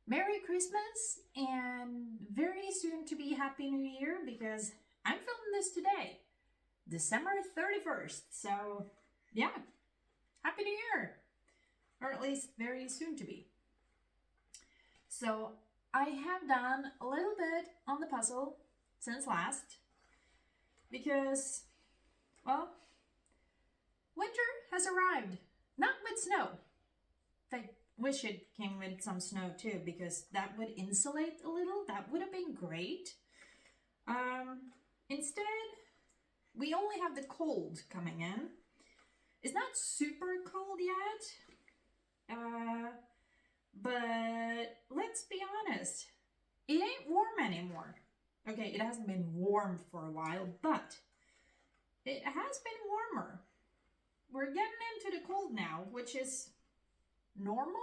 Merry Christmas and very soon to be Happy New Year because I'm filming this today, December 31st. So, yeah, Happy New Year, or at least very soon to be. So, I have done a little bit on the puzzle since last because, well, winter has arrived. Not with snow. I wish it came with some snow too because that would insulate a little. That would have been great. Instead, we only have the cold coming in. It's not super cold yet, but let's be honest, it ain't warm anymore. Okay, it hasn't been warm for a while, but it has been warmer. We're getting into the cold now, which is normal.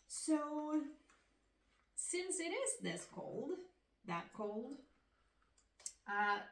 So, since it is this cold, that cold,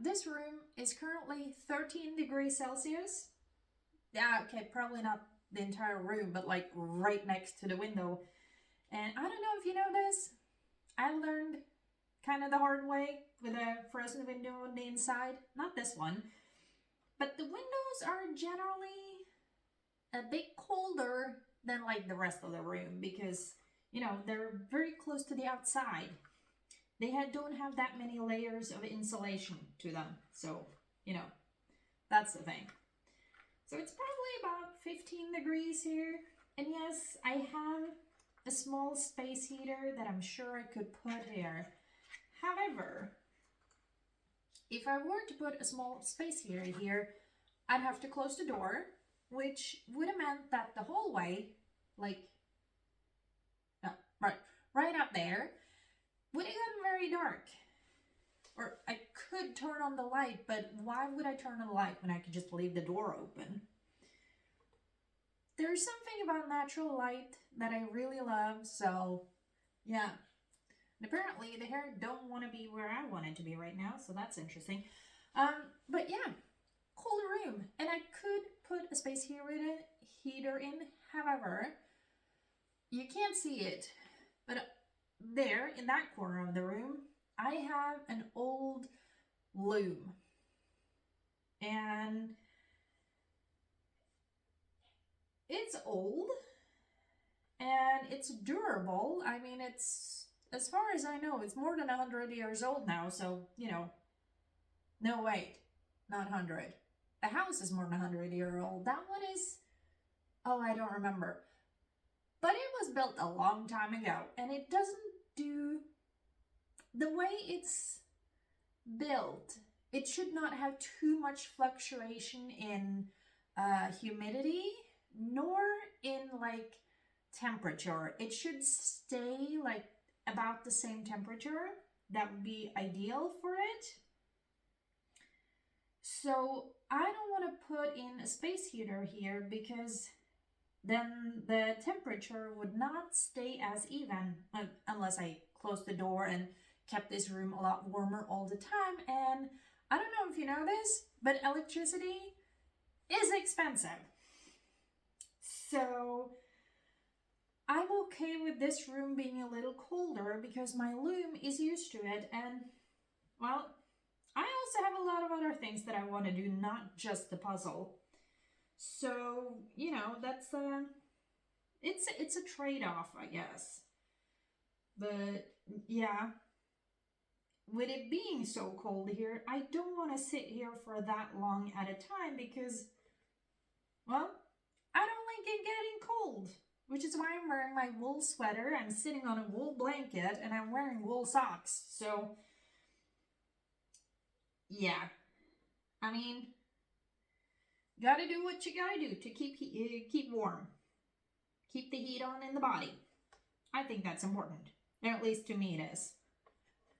this room is currently 13 degrees Celsius. Yeah, okay, probably not the entire room, but like right next to the window. And I don't know if you know this, I learned kind of the hard way with a frozen window on the inside. Not this one, but the windows are generally a bit colder than like the rest of the room because, they're very close to the outside. Don't have that many layers of insulation to them. So, that's the thing. So it's probably about 15 degrees here. And yes, I have a small space heater that I'm sure I could put here. However, if I were to put a small space heater here, I'd have to close the door, which would have meant that the hallway, like, no, right up there, would have gotten very dark. Or I could turn on the light, but why would I turn on the light when I could just leave the door open? There's something about natural light that I really love, so yeah. And apparently the hair don't want to be where I want it to be right now, so that's interesting. But yeah, cold room. And I could put a space heater in, however, you can't see it, but there in that corner of the room, I have an old loom. And it's old and it's durable. I mean, it's, as far as I know, it's more than 100 years old now. So, no, wait, not 100. The house is more than 100-year old. That one is, oh, I don't remember. But it was built a long time ago and it doesn't do, the way it's built, it should not have too much fluctuation in humidity nor in like temperature. It should stay like about the same temperature. That would be ideal for it. So I don't want to put in a space heater here because then the temperature would not stay as even unless I closed the door and kept this room a lot warmer all the time. And I don't know if you know this, but electricity is expensive. So I'm okay with this room being a little colder because my loom is used to it. And, well, I also have a lot of other things that I want to do, not just the puzzle. So, that's it's a trade-off, I guess. But yeah, with it being so cold here, I don't want to sit here for that long at a time because, well, I don't like it getting cold, which is why I'm wearing my wool sweater. I'm sitting on a wool blanket and I'm wearing wool socks. So yeah, I mean, gotta do what you gotta do to keep warm. Keep the heat on in the body. I think that's important. At least to me it is.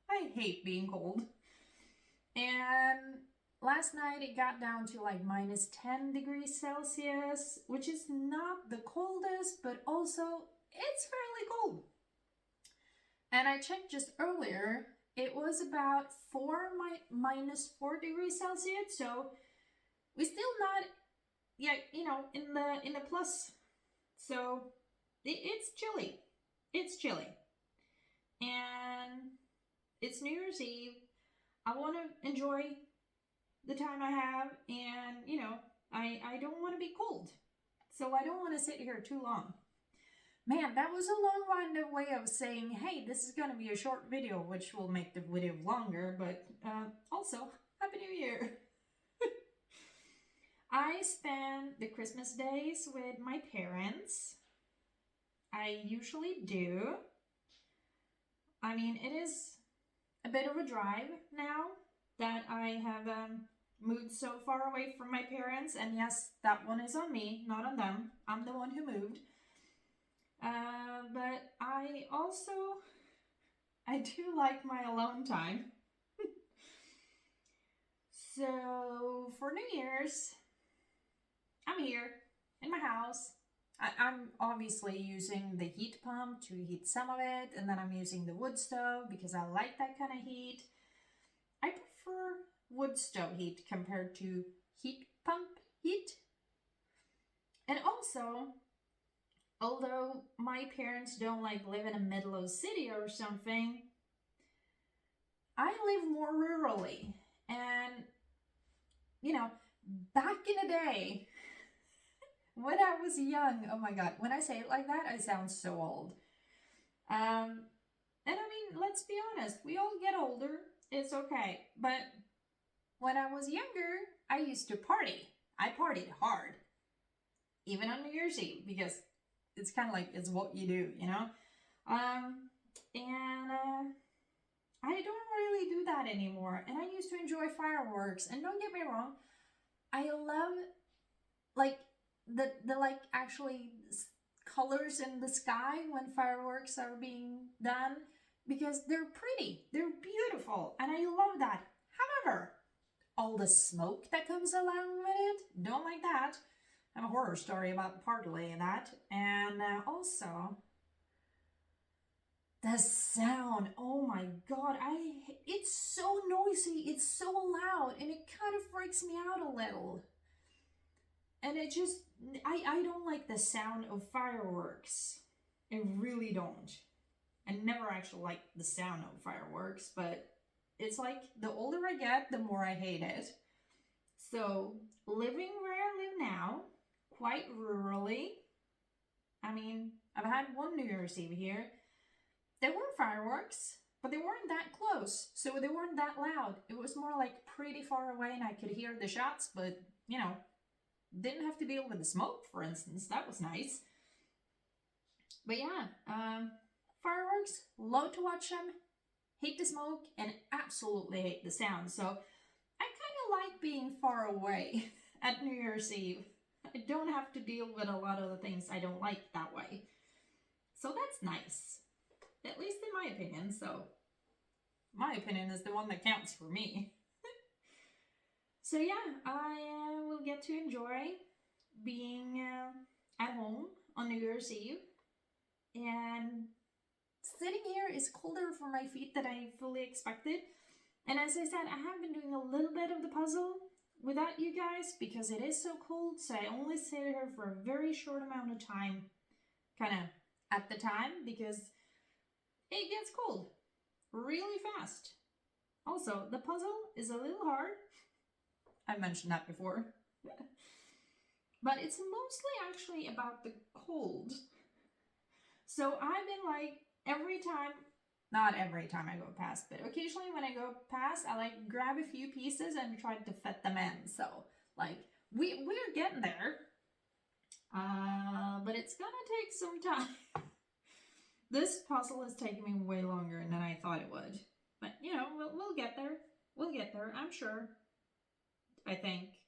I hate being cold. And last night it got down to like minus 10 degrees Celsius, which is not the coldest, but also it's fairly cold. And I checked just earlier, it was about minus 4 degrees Celsius, so we're still not yet, in the plus. So it's chilly. it's chilly. And it's New Year's Eve. I want to enjoy the time I have, and I don't want to be cold. So I don't want to sit here too long. Man, that was a long-winded way of saying, hey, this is going to be a short video, which will make the video longer, but also, Happy New Year! I spend the Christmas days with my parents. I usually do. I mean, it is a bit of a drive now that I have moved so far away from my parents, and yes, that one is on me, not on them. I'm the one who moved. But I do like my alone time. So for New Year's, I'm here in my house. I'm obviously using the heat pump to heat some of it, and then I'm using the wood stove because I like that kind of heat. I prefer wood stove heat compared to heat pump heat. And also, although my parents don't like live in the middle of the city or something, I live more rurally. And, back in the day, when I was young, oh my god, when I say it like that, I sound so old. And I mean, let's be honest, we all get older, it's okay. But when I was younger, I used to party. I partied hard. Even on New Year's Eve, because it's kind of like, it's what you do, I don't really do that anymore. And I used to enjoy fireworks. And don't get me wrong, I love, like, the actually colors in the sky when fireworks are being done, because they're pretty, they're beautiful, and I love that. However, all the smoke that comes along with it, don't like that. I have a horror story about partly that. And also the sound, oh my god, it's so noisy, it's so loud, and it kind of freaks me out a little. And it just, I don't like the sound of fireworks. I really don't. I never actually liked the sound of fireworks, but it's like the older I get, the more I hate it. So, living where I live now, quite rurally, I mean, I've had one New Year's Eve here. There were fireworks, but they weren't that close, so they weren't that loud. It was more like pretty far away, and I could hear the shots, but, didn't have to deal with the smoke, for instance. That was nice. But yeah, fireworks, love to watch them, hate the smoke, and absolutely hate the sound. So I kind of like being far away at New Year's Eve. I don't have to deal with a lot of the things I don't like that way. So that's nice, at least in my opinion. So my opinion is the one that counts for me. So yeah, I will get to enjoy being at home on New Year's Eve. And sitting here is colder for my feet than I fully expected. And as I said, I have been doing a little bit of the puzzle without you guys because it is so cold. So I only sit here for a very short amount of time, kind of at the time, because it gets cold really fast. Also, the puzzle is a little hard. I mentioned that before. But it's mostly actually about the cold. So I've been like, not every time I go past, but occasionally when I go past, I like grab a few pieces and try to fit them in. So like, we're getting there. But it's gonna take some time. This puzzle is taking me way longer than I thought it would. But we'll get there. We'll get there, I'm sure. I think.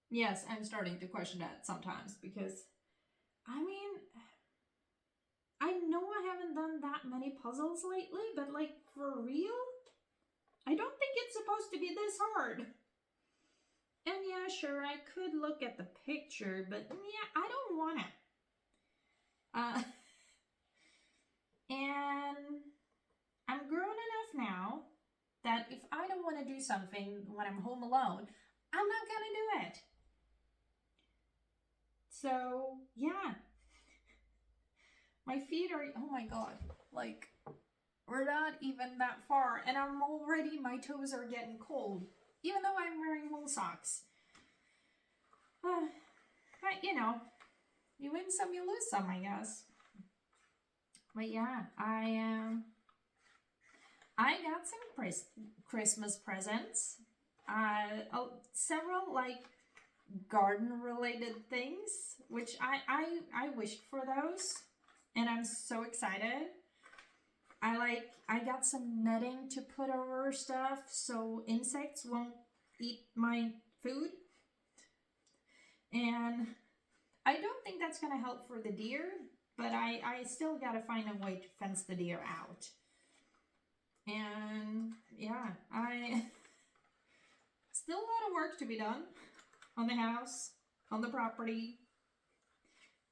Yes, I'm starting to question that sometimes because, I mean, I know I haven't done that many puzzles lately, but like, for real? I don't think it's supposed to be this hard. And yeah, sure, I could look at the picture, but yeah, I don't want to. And I'm grown enough now that if I don't want to do something when I'm home alone, I'm not gonna do it. So, yeah. My feet are, oh my god, like, we're not even that far, and my toes are getting cold, even though I'm wearing wool socks. But, you know, you win some, you lose some, I guess. But yeah, I got some Christmas presents. Several, like, garden-related things, which I wished for those, and I'm so excited. I got some netting to put over stuff so insects won't eat my food. And I don't think that's gonna help for the deer, but I still gotta find a way to fence the deer out. And yeah, still a lot of work to be done on the house, on the property.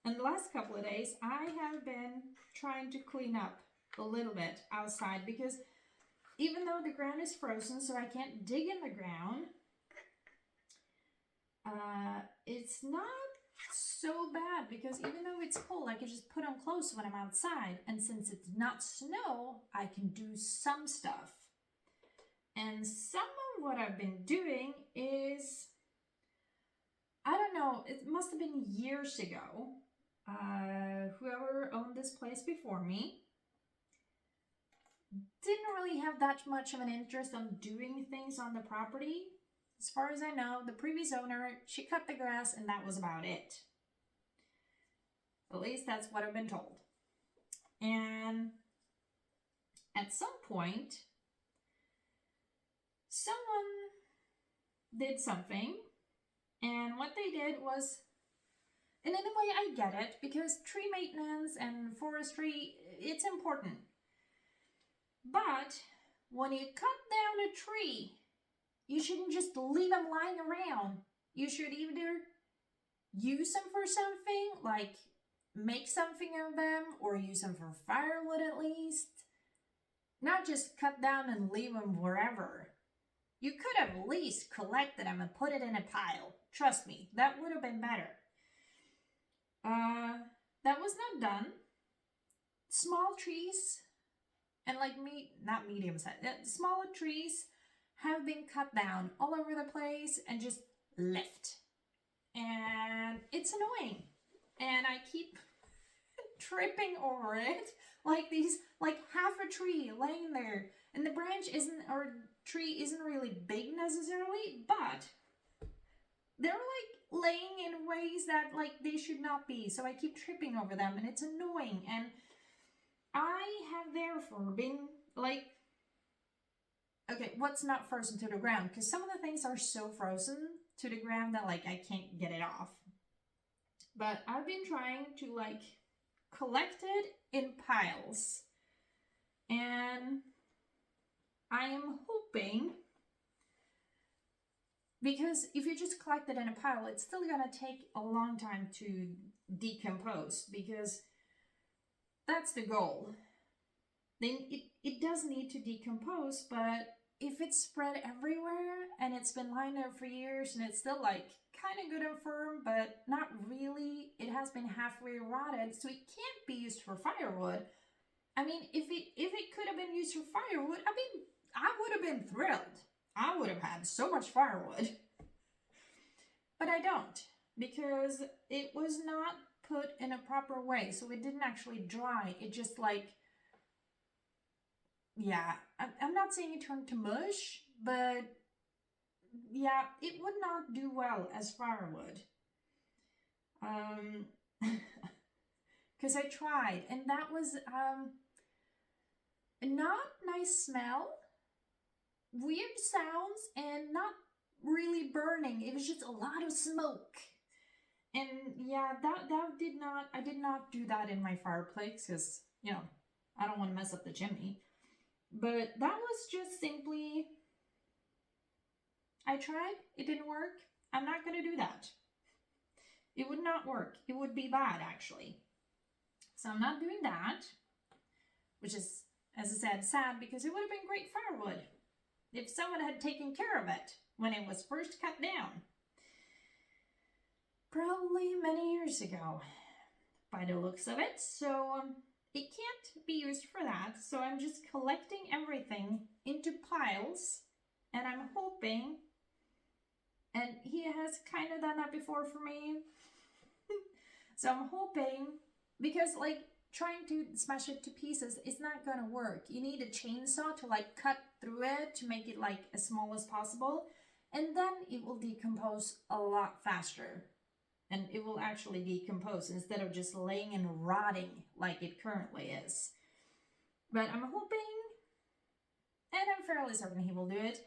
And the last couple of days, I have been trying to clean up a little bit outside because even though the ground is frozen, so I can't dig in the ground, it's not so bad because even though it's cold, I can just put on clothes when I'm outside. And since it's not snow, I can do some stuff. And some of what I've been doing is, I don't know, it must have been years ago. Whoever owned this place before me didn't really have that much of an interest on doing things on the property. As far as I know, the previous owner, she cut the grass and that was about it. At least that's what I've been told. And at some point, someone did something, and what they did was, and in a way I get it, because tree maintenance and forestry, it's important. But when you cut down a tree, you shouldn't just leave them lying around. You should either use them for something, like make something of them, or use them for firewood at least. Not just cut down and leave them wherever. You could have at least collected them and put it in a pile. Trust me, that would have been better. That was not done. Small trees, and like not medium size, smaller trees have been cut down all over the place and just left. And it's annoying. And I keep tripping over it. Like half a tree laying there. And the branch tree isn't really big necessarily, but they're like laying in ways that like they should not be. So I keep tripping over them and it's annoying. And I have therefore been like, okay, what's not frozen to the ground? Because some of the things are so frozen to the ground that like I can't get it off. But I've been trying to like collect it in piles. And I am hoping, because if you just collect it in a pile, it's still gonna take a long time to decompose, because that's the goal. Then it does need to decompose, but if it's spread everywhere and it's been lying there for years and it's still like kind of good and firm, but not really, it has been halfway rotted, so it can't be used for firewood. I mean, if it could have been used for firewood, I mean, I would have been thrilled. I would have had so much firewood. But I don't, because it was not put in a proper way, so it didn't actually dry. It just like, yeah, I'm not saying it turned to mush, but yeah, it would not do well as firewood. Because I tried, and that was not nice smell, weird sounds, and not really burning. It was just a lot of smoke. And yeah, I did not do that in my fireplace because, you know, I don't want to mess up the chimney. But that was just simply, I tried, it didn't work. I'm not going to do that. It would not work. It would be bad, actually. So I'm not doing that, which is, as I said, sad, because it would have been great firewood if someone had taken care of it when it was first cut down. Probably many years ago. by the looks of it. So it can't be used for that. So I'm just collecting everything into piles, and I'm hoping, and he has kind of done that before for me. So I'm hoping, because like trying to smash it to pieces is not gonna work. You need a chainsaw to like cut through it to make it like as small as possible, and then it will decompose a lot faster. And it will actually decompose instead of just laying and rotting like it currently is. But I'm hoping, and I'm fairly certain he will do it,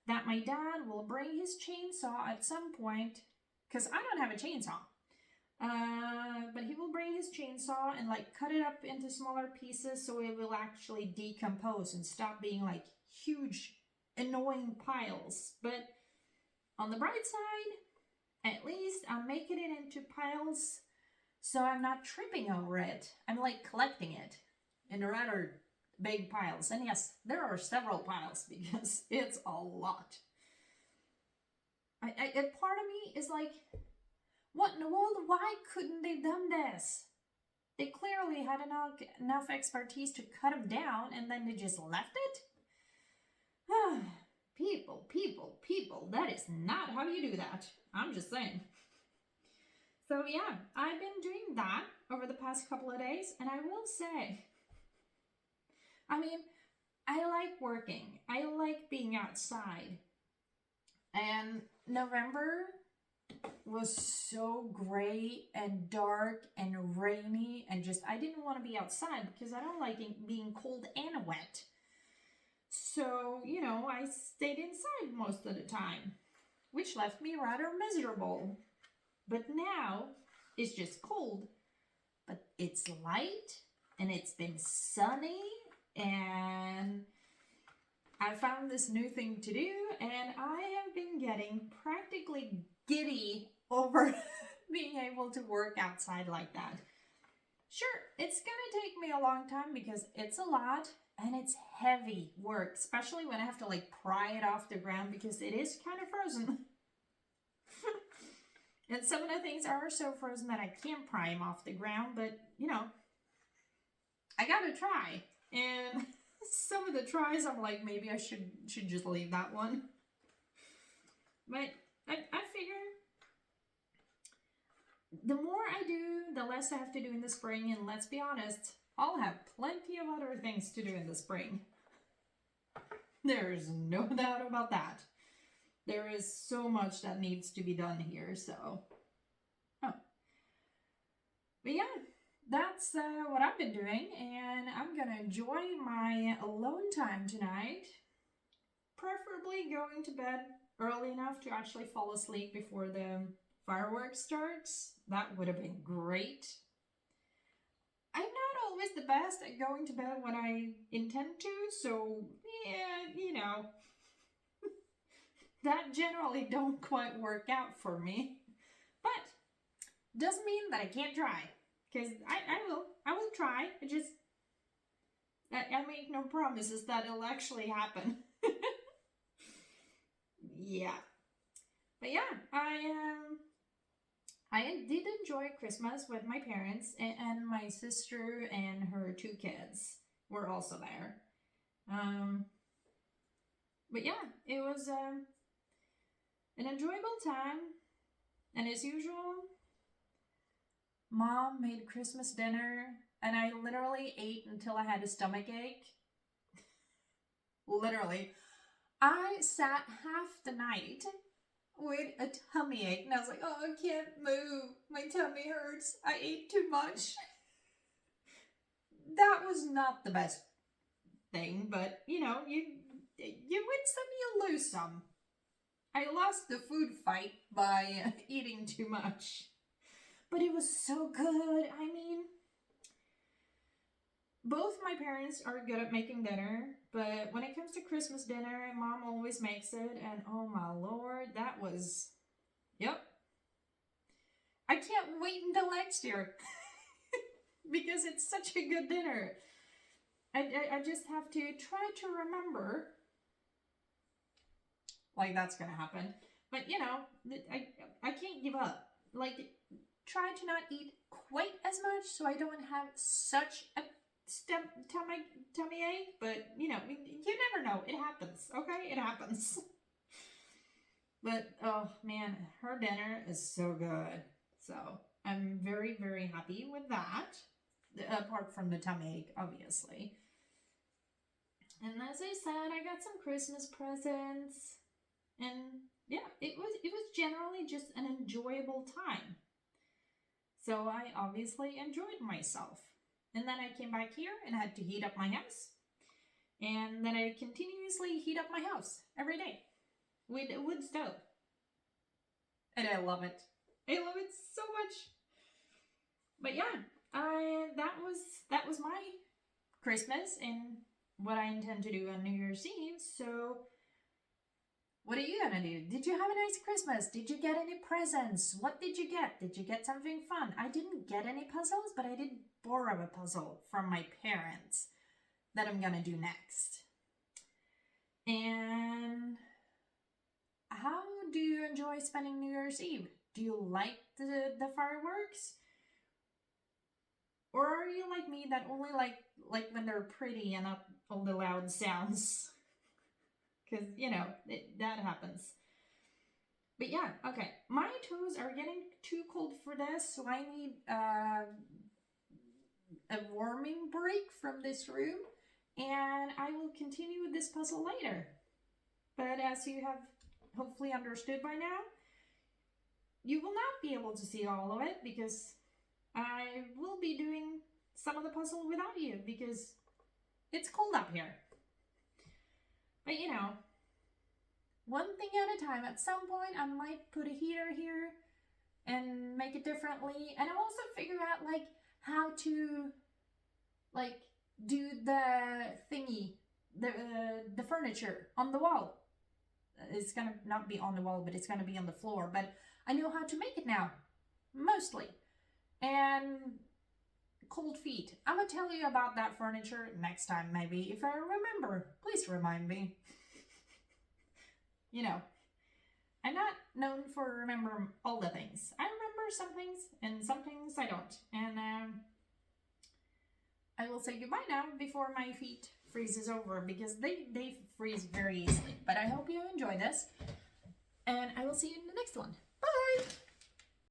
that my dad will bring his chainsaw at some point, because I don't have a chainsaw. But he will bring his chainsaw and like cut it up into smaller pieces so it will actually decompose and stop being like huge, annoying piles. But on the bright side, at least I'm making it into piles so I'm not tripping over it. I'm like collecting it in rather big piles. And yes, there are several piles because it's a lot. A part of me is like, what in the world? Why couldn't they done this? They clearly had enough expertise to cut them down, and then they just left it? People, that is not how you do that. I'm just saying. So yeah, I've been doing that over the past couple of days, and I will say, I mean, I like working. I like being outside. And November was so gray and dark and rainy, and just I didn't want to be outside because I don't like being cold and wet. So, you know, I stayed inside most of the time, which left me rather miserable. But now it's just cold, but it's light and it's been sunny, and I found this new thing to do, and I have been getting practically giddy over being able to work outside like that. Sure, it's gonna take me a long time because it's a lot and it's heavy work, especially when I have to like pry it off the ground because it is kind of frozen. And some of the things are so frozen that I can't pry them off the ground, but you know, I gotta try. And some of the tries I'm like, maybe I should just leave that one. But I figure the more I do, the less I have to do in the spring, and let's be honest, I'll have plenty of other things to do in the spring. There's no doubt about that. There is so much that needs to be done here, so. Oh. But yeah, that's what I've been doing, and I'm gonna enjoy my alone time tonight. Preferably going to bed early enough to actually fall asleep before the fireworks starts. That would have been great. I'm not always the best at going to bed when I intend to, so yeah, you know, that generally don't quite work out for me. But doesn't mean that I can't try, because I will try. I make no promises that it'll actually happen. Yeah. But yeah, I did enjoy Christmas with my parents, and my sister and her 2 kids were also there. But yeah, it was an enjoyable time, and as usual, Mom made Christmas dinner, and I literally ate until I had a stomach ache. Literally. I sat half the night with a tummy ache, and I was like, oh, I can't move. My tummy hurts. I ate too much. That was not the best thing, but you know, you win some, you lose some. I lost the food fight by eating too much. But it was so good. I mean, both my parents are good at making dinner, but when it comes to Christmas dinner, Mom always makes it, and oh my lord, that was, yep. I can't wait until next year because it's such a good dinner. I just have to try to remember, like that's gonna happen. But you know, I can't give up. Like, try to not eat quite as much so I don't have such a tummy ache, but you know, you never know. It happens, okay? It happens. But oh man, her dinner is so good. So I'm very, very happy with that. Apart from the tummy ache, obviously. And as I said, I got some Christmas presents. And yeah, it was generally just an enjoyable time. So I obviously enjoyed myself. And then I came back here and had to heat up my house. And then I continuously heat up my house every day with a wood stove. And I love it. I love it so much. But yeah, that was my Christmas and what I intend to do on New Year's Eve. So what are you gonna do? Did you have a nice Christmas? Did you get any presents? What did you get? Did you get something fun? I didn't get any puzzles, but I did borrow a puzzle from my parents that I'm gonna do next. And how do you enjoy spending New Year's Eve? Do you like the fireworks? Or are you like me that only like when they're pretty and not all the loud sounds? Because, you know, that happens. But yeah, okay. My toes are getting too cold for this, so I need a warming break from this room. And I will continue with this puzzle later. But as you have hopefully understood by now, you will not be able to see all of it because I will be doing some of the puzzle without you because it's cold up here. But you know, one thing at a time. At some point, I might put a heater here and make it differently. And I'll also figure out like how to like do the thingy, the furniture on the wall. It's gonna not be on the wall, but it's gonna be on the floor. But I know how to make it now, mostly. And cold feet. I'm gonna tell you about that furniture next time, maybe. If I remember, please remind me. You know, I'm not known for remembering all the things. I remember some things, and some things I don't. And I will say goodbye now before my feet freezes over because they freeze very easily. But I hope you enjoy this, and I will see you in the next one. Bye!